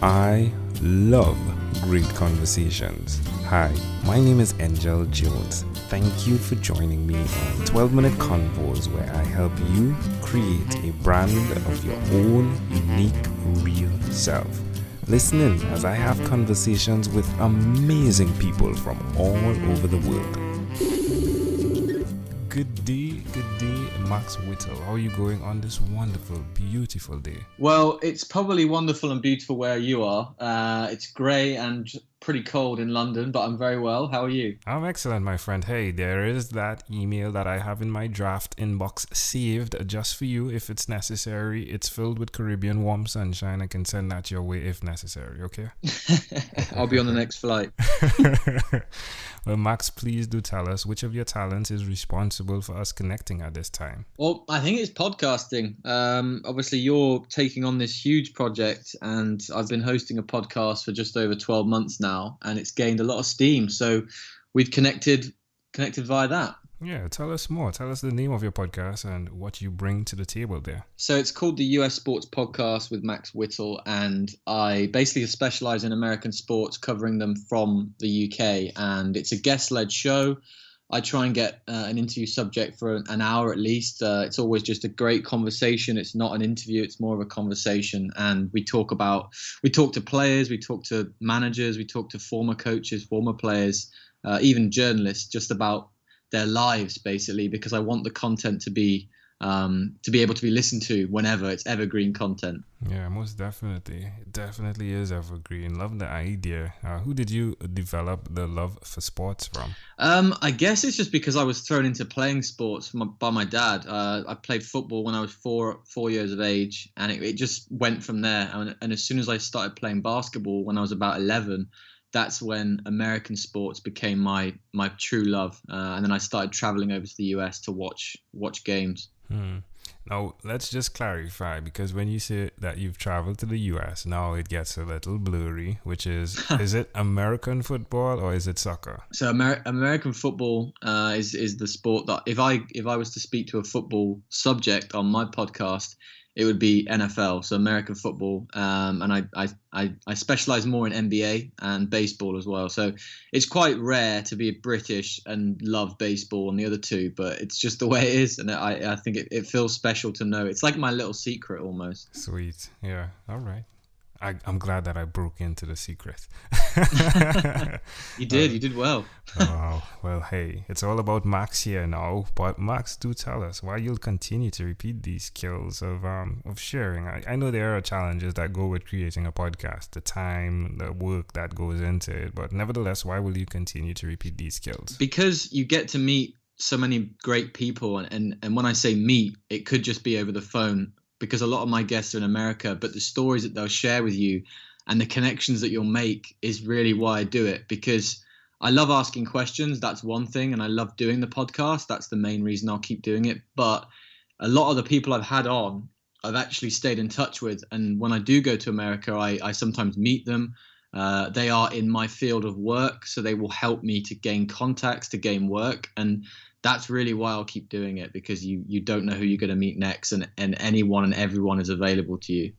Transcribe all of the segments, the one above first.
I love great conversations. Hi, my name is Angel Jones. Thank you for joining me on 12-minute convos where I help you create a brand of your own unique, real self. Listen in as I have conversations with amazing people from all over the world. Good day, Max Whittle. How are you going on this wonderful, beautiful day? Well, it's probably wonderful and beautiful where you are. It's grey and pretty cold in London, but I'm very well. How are you? I'm excellent, my friend. Hey, there is that email that I have in my draft inbox saved just for you if it's necessary. It's filled with Caribbean warm sunshine. I can send that your way if necessary, okay? I'll be on the next flight. Well, Max, please do tell us which of your talents is responsible for us connecting at this time. Well, I think it's podcasting. Obviously, you're taking on this huge project, and I've been hosting a podcast for just over 12 months now, and it's gained a lot of steam. So we've connected via that. Yeah, tell us more. Tell us the name of your podcast and what you bring to the table there. So it's called the US Sports Podcast with Max Whittle, and I basically specialize in American sports, covering them from the UK, and it's a guest-led show. I try and get an interview subject for an hour at least. It's always just a great conversation. It's not an interview. It's more of a conversation. And we talk to players, we talk to managers, we talk to former coaches, former players, even journalists, just about their lives, basically, because I want the content to be able to be listened to whenever. It's evergreen content. Yeah, most definitely. It definitely is evergreen. Love the idea. Who did you develop the love for sports from? I guess it's just because I was thrown into playing sports by my dad. I played football when I was four years of age, and it just went from there. And as soon as I started playing basketball when I was about 11, that's when American sports became my true love. And then I started traveling over to the US to watch games. Now, let's just clarify, because when you say that you've traveled to the US, now it gets a little blurry, which is it American football or is it soccer? So American football is the sport that if I was to speak to a football subject on my podcast, it would be NFL, so American football, and I specialize more in NBA and baseball as well. So it's quite rare to be British and love baseball and the other two, but it's just the way it is, and I think it feels special to know. It's like my little secret almost. Sweet, yeah, all right. I'm glad that I broke into the secret. You did well. Oh, well, hey, it's all about Max here now. But Max, do tell us why you'll continue to repeat these skills of sharing. I know there are challenges that go with creating a podcast, the time, the work that goes into it. But nevertheless, why will you continue to repeat these skills? Because you get to meet so many great people. And when I say meet, it could just be over the phone, because a lot of my guests are in America, but the stories that they'll share with you and the connections that you'll make is really why I do it, because I love asking questions. That's one thing. And I love doing the podcast. That's the main reason I'll keep doing it. But a lot of the people I've had on, I've actually stayed in touch with. And when I do go to America, I sometimes meet them. They are in my field of work, so they will help me to gain contacts, to gain work. And that's really why I'll keep doing it, because you don't know who you're going to meet next, and anyone and everyone is available to you.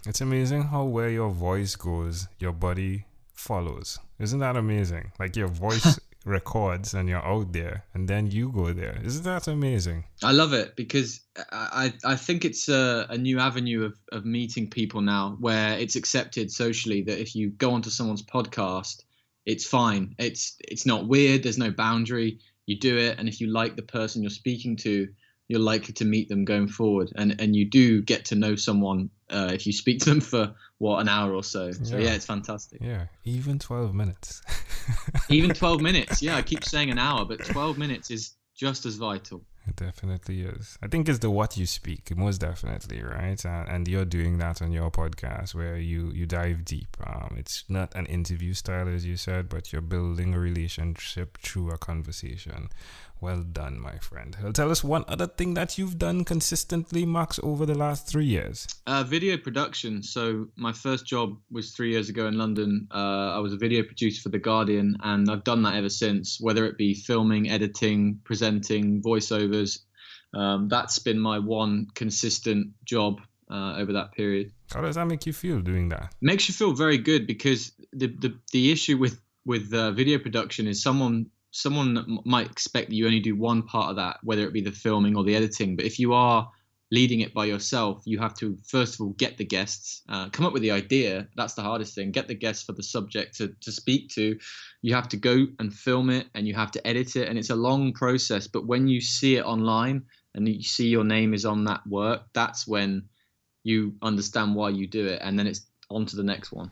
It's amazing how where your voice goes, your body follows. Isn't that amazing? Like your voice records and you're out there and then you go there. Isn't that amazing? I love it, because I think it's a new avenue of meeting people now, where it's accepted socially that if you go onto someone's podcast, it's fine. It's not weird. There's no boundary. You do it, and if you like the person you're speaking to, you're likely to meet them going forward, and you do get to know someone if you speak to them for an hour or so. So yeah, it's fantastic. Yeah, even 12 minutes. Even 12 minutes. Yeah, I keep saying an hour, but 12 minutes is just as vital. It definitely is. I think it's the what you speak, most definitely, right? And you're doing that on your podcast where you dive deep. It's not an interview style, as you said, but you're building a relationship through a conversation. Well done, my friend. Tell us one other thing that you've done consistently, Max, over the last 3 years. Video production. So my first job was 3 years ago in London. I was a video producer for The Guardian, and I've done that ever since, whether it be filming, editing, presenting, voiceovers. That's been my one consistent job over that period. How does that make you feel doing that? Makes you feel very good, because the issue with video production is someone might expect that you only do one part of that, whether it be the filming or the editing. But if you are leading it by yourself, you have to first of all get the guests, come up with the idea. That's the hardest thing. Get the guests for the subject to speak to. You have to go and film it, and you have to edit it, and it's a long process. But when you see it online and you see your name is on that work, that's when you understand why you do it, and then it's on to the next one.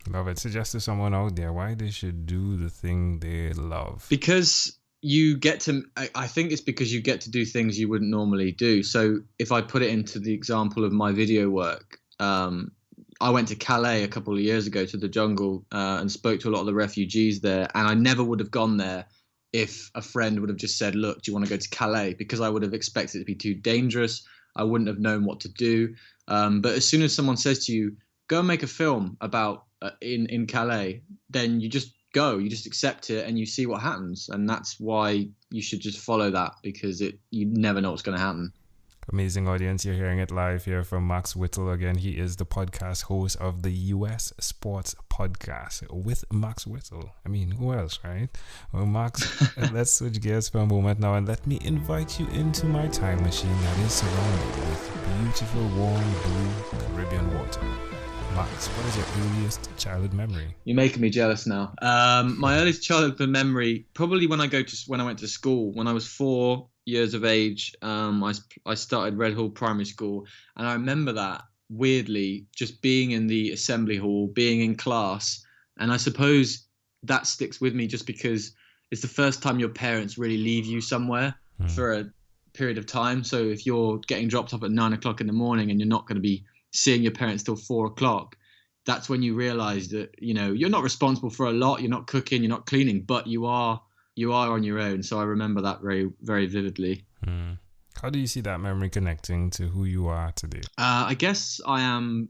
Love it. Suggest to someone out there why they should do the thing they love. Because you get to, I think it's because you get to do things you wouldn't normally do. So if I put it into the example of my video work, I went to Calais a couple of years ago, to the jungle, and spoke to a lot of the refugees there. And I never would have gone there if a friend would have just said, look, do you want to go to Calais? Because I would have expected it to be too dangerous. I wouldn't have known what to do. But as soon as someone says to you, go and make a film about in Calais, then you just go, you just accept it, and you see what happens. And that's why you should just follow that, because you never know what's going to happen. Amazing audience, you're hearing it live here from Max Whittle. Again, he is the podcast host of the US Sports Podcast with Max Whittle. I mean, who else, right? Well, Max, let's switch gears for a moment now, and let me invite you into my time machine that is surrounded with beautiful, warm, blue Caribbean water. Max, what is your earliest childhood memory? You're making me jealous now. My earliest childhood memory, probably when I went to school. When I was 4 years of age, I started Red Hall Primary School, and I remember that weirdly just being in the assembly hall, being in class, and I suppose that sticks with me just because it's the first time your parents really leave you somewhere for a period of time. So if you're getting dropped off at 9 o'clock in the morning and you're not going to be seeing your parents till 4 o'clock, that's when you realize that, you're not responsible for a lot. You're not cooking, you're not cleaning, but you are on your own. So I remember that very, very vividly. How do you see that memory connecting to who you are today? I guess I'm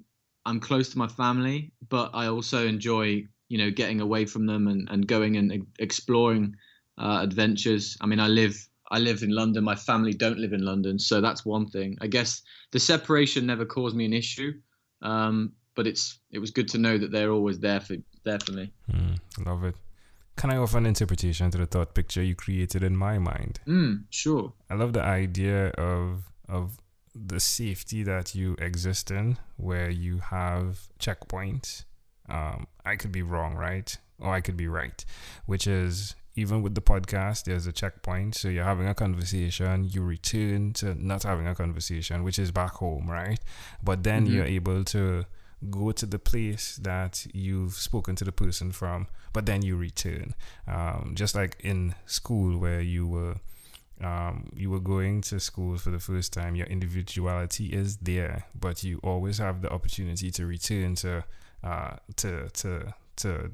close to my family, but I also enjoy, getting away from them and going and exploring adventures. I mean, I live in London. My family don't live in London, so that's one thing. I guess the separation never caused me an issue, but it was good to know that they're always there for me. Love it. Can I offer an interpretation to the thought picture you created in my mind? Sure. I love the idea of the safety that you exist in, where you have checkpoints. I could be wrong, right? Or I could be right, which is, even with the podcast, there's a checkpoint. So you're having a conversation, you return to not having a conversation, which is back home, right? But then you're able to go to the place that you've spoken to the person from, but then you return. Just like in school, where you were going to school for the first time, your individuality is there, but you always have the opportunity to return to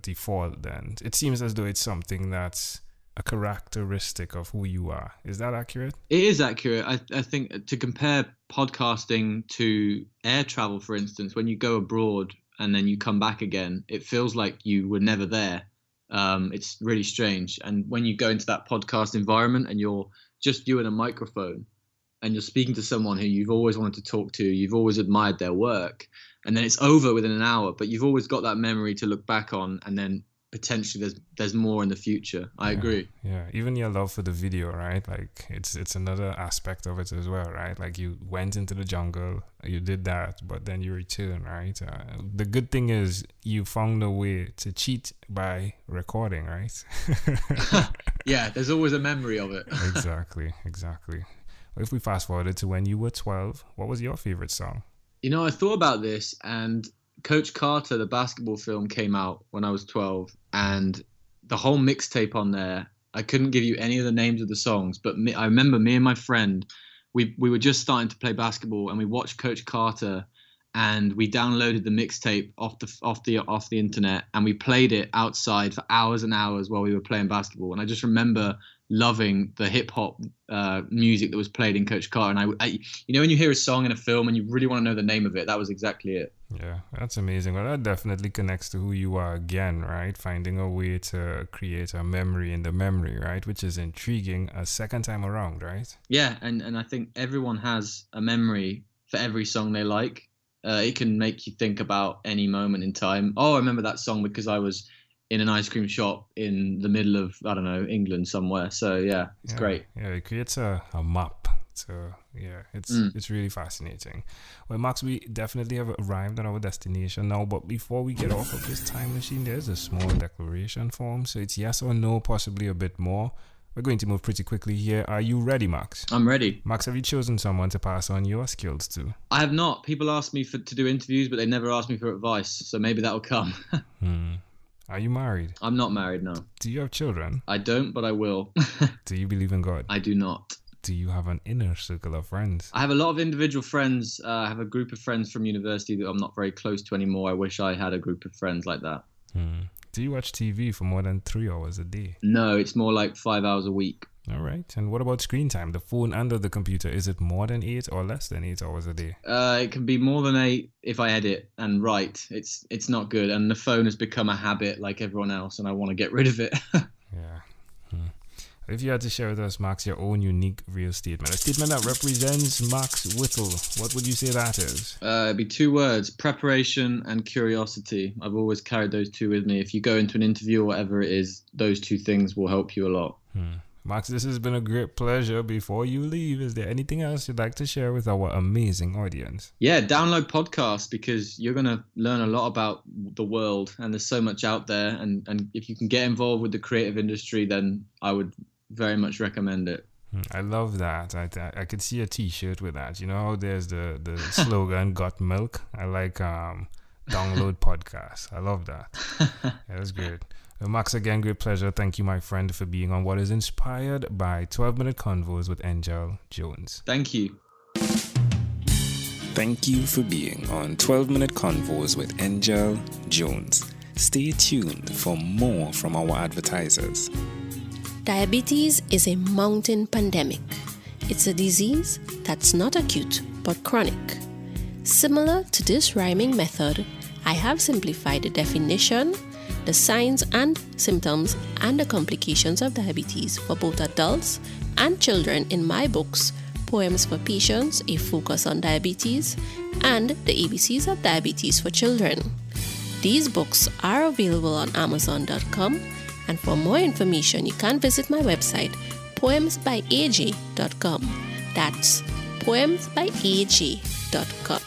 default. Then it seems as though it's something that's a characteristic of who you are. Is that accurate? It is accurate. I think to compare podcasting to air travel, for instance, when you go abroad and then you come back again, it feels like you were never there. It's really strange. And when you go into that podcast environment and you're just you and a microphone, and you're speaking to someone who you've always wanted to talk to, you've always admired their work, and then it's over within an hour, but you've always got that memory to look back on, and then potentially there's more in the future. I agree. Yeah, even your love for the video, right? Like it's another aspect of it as well, right? Like you went into the jungle, you did that, but then you return, right? The good thing is you found a way to cheat by recording, right? Yeah, there's always a memory of it. Exactly. If we fast forwarded to when you were 12, what was your favorite song? I thought about this, and Coach Carter, the basketball film, came out when I was 12, and the whole mixtape on there, I couldn't give you any of the names of the songs, but I remember me and my friend, we were just starting to play basketball, and we watched Coach Carter, and we downloaded the mixtape off the internet, and we played it outside for hours and hours while we were playing basketball. And I just remember loving the hip hop music that was played in Coach Carter. And I when you hear a song in a film and you really want to know the name of it, that was exactly it. Yeah, that's amazing. Well, that definitely connects to who you are again, right? Finding a way to create a memory in the memory, right? Which is intriguing a second time around, right? Yeah, and I think everyone has a memory for every song they like. It can make you think about any moment in time. Oh, I remember that song because I was in an ice cream shop in the middle of, I don't know, England somewhere. So yeah, it's great. Yeah, it creates a map. So yeah, it's really fascinating. Well, Max, we definitely have arrived at our destination now. But before we get off of this time machine, there's a small declaration form. So it's yes or no, possibly a bit more. We're going to move pretty quickly here. Are you ready, Max? I'm ready. Max, have you chosen someone to pass on your skills to? I have not. People ask me to do interviews, but they never ask me for advice. So maybe that'll come. Are you married? I'm not married, no. Do you have children? I don't, but I will. Do you believe in God? I do not. Do you have an inner circle of friends? I have a lot of individual friends. I have a group of friends from university that I'm not very close to anymore. I wish I had a group of friends like that. Do you watch TV for more than 3 hours a day? No, it's more like 5 hours a week. All right. And what about screen time? The phone and the computer, is it more than 8 or less than 8 hours a day? It can be more than 8 if I edit and write. It's not good. And the phone has become a habit like everyone else, and I want to get rid of it. Yeah. If you had to share with us, Max, your own unique real statement, a statement that represents Max Whittle, what would you say that is? It'd be 2 words: preparation and curiosity. I've always carried those 2 with me. If you go into an interview or whatever it is, those 2 things will help you a lot. Max, this has been a great pleasure. Before you leave, is there anything else you'd like to share with our amazing audience? Yeah, download podcasts because you're going to learn a lot about the world, and there's so much out there. And if you can get involved with the creative industry, then I would very much recommend it. I love that. I could see a t-shirt with that. You know how there's the slogan, got milk? I like download podcasts. I love that. Yeah, that's great. Max, again, great pleasure. Thank you, my friend, for being on what is inspired by 12-Minute Convos with Angel Jones. Thank you. Thank you for being on 12-Minute Convos with Angel Jones. Stay tuned for more from our advertisers. Diabetes is a mountain pandemic. It's a disease that's not acute but chronic. Similar to this rhyming method, I have simplified the definition, the signs and symptoms, and the complications of diabetes for both adults and children in my books, Poems for Patients, A Focus on Diabetes, and The ABCs of Diabetes for Children. These books are available on Amazon.com, and for more information, you can visit my website, poemsbyaj.com. That's poemsbyaj.com.